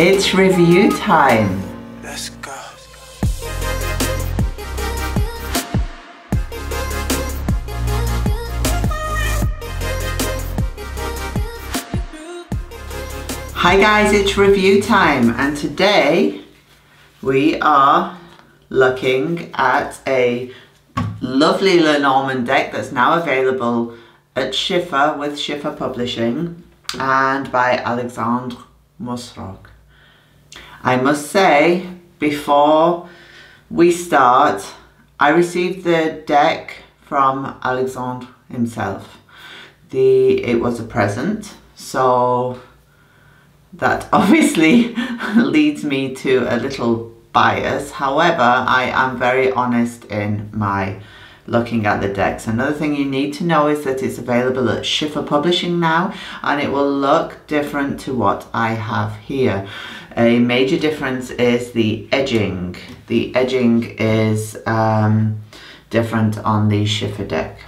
It's review time. Let's go. Hi guys, it's review time, and today we are looking at a lovely Lenormand deck that's now available at Schiffer with Schiffer Publishing and by Alexandre Mauserocq. I must say, before we start, I received the deck from Alexandre himself. It was a present, so that obviously leads me to a little bias. However, I am very honest in my looking at the decks. Another thing you need to know is that it's available at Schiffer Publishing now, and it will look different to what I have here. A major difference is the edging. The edging is different on the Schiffer deck,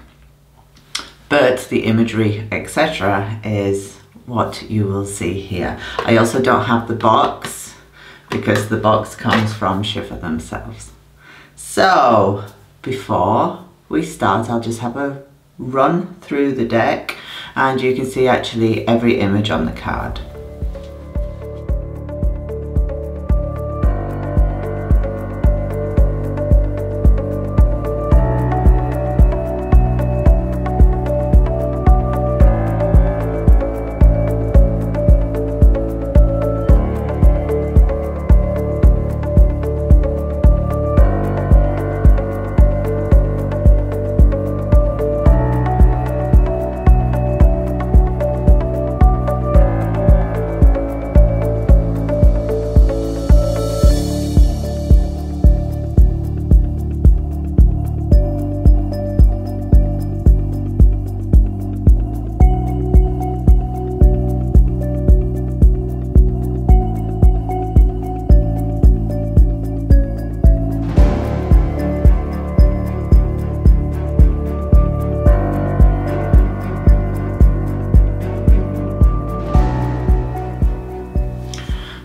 but the imagery, etc., is what you will see here. I also don't have the box because the box comes from Schiffer themselves. So before we start, I'll just have a run through the deck and you can see actually every image on the card.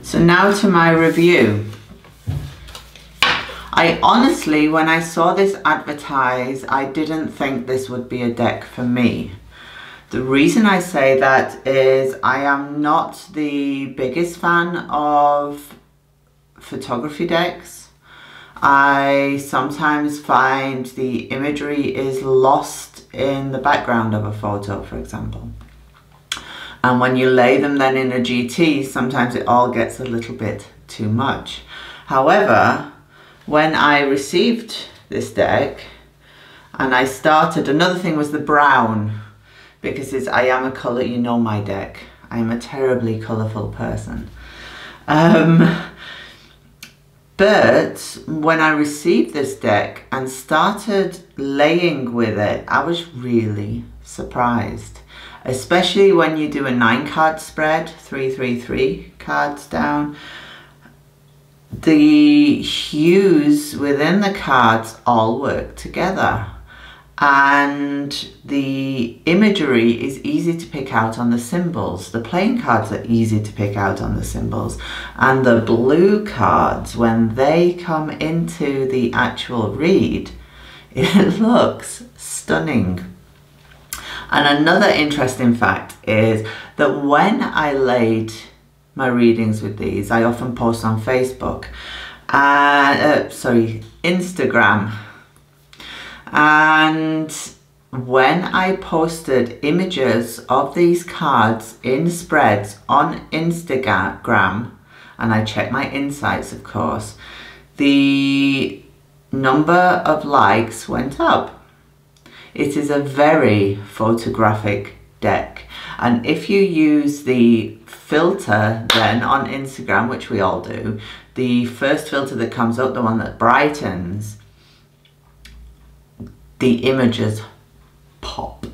So now to my review. I honestly, when I saw this advertised, I didn't think this would be a deck for me. The reason I say that is I am not the biggest fan of photography decks. I sometimes find the imagery is lost in the background of a photo, for example. And when you lay them then in a GT, sometimes it all gets a little bit too much. However, when I received this deck and I started, another thing was the brown, because I am a colour, you know my deck. I am a terribly colourful person. But when I received this deck and started laying with it, I was really surprised. Especially when you do a 9-card spread, 3 cards down. The hues within the cards all work together. And the imagery is easy to pick out on the symbols. The playing cards are easy to pick out on the symbols. And the blue cards, when they come into the actual read, it looks stunning. And another interesting fact is that when I laid my readings with these, I often post on Facebook, Instagram. And when I posted images of these cards in spreads on Instagram, and I checked my insights, of course, the number of likes went up. It is a very photographic deck, and if you use the filter then on Instagram, which we all do, the first filter that comes up, the one that brightens, the images pop.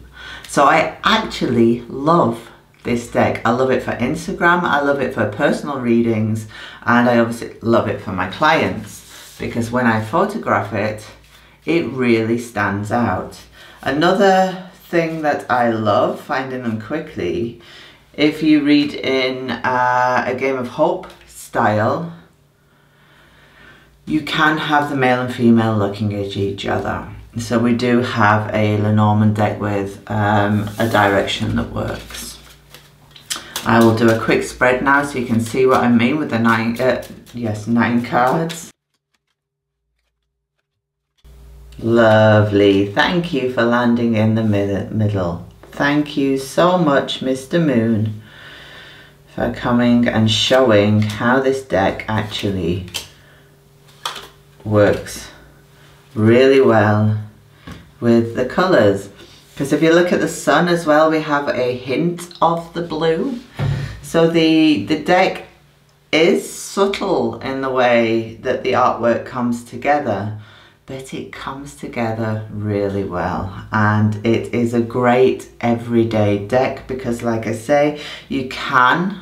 So I actually love this deck. I love it for Instagram, I love it for personal readings, and I obviously love it for my clients because when I photograph it, it really stands out. Another thing that I love finding them quickly, if you read in A Game of Hope style, you can have the male and female looking at each other. So we do have a Lenormand deck with a direction that works. I will do a quick spread now so you can see what I mean with the 9 cards. Lovely, thank you for landing in the middle. Thank you so much, Mr. Moon, for coming and showing how this deck actually works really well with the colours. Because if you look at the sun as well, we have a hint of the blue. So the deck is subtle in the way that the artwork comes together, but it comes together really well, and it is a great everyday deck because, like I say, you can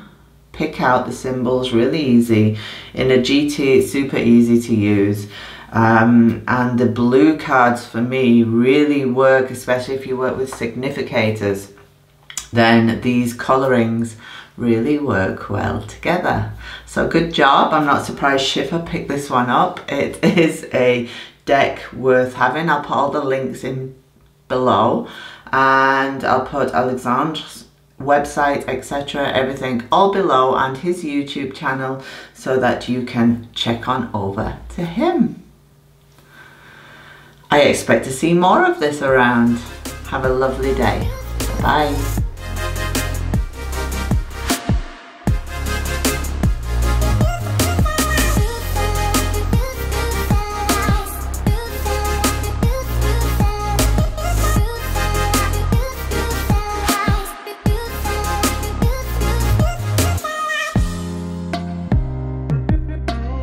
pick out the symbols really easy. In a GT it's super easy to use, and the blue cards for me really work, especially if you work with significators. Then these colorings really work well together. So good job. I'm not surprised Schiffer picked this one up. It is a deck worth having. I'll put all the links in below, and I'll put Alexandre's website, etc., everything all below, and his YouTube channel, so that you can check on over to him. I expect to see more of this around. Have a lovely day. Bye.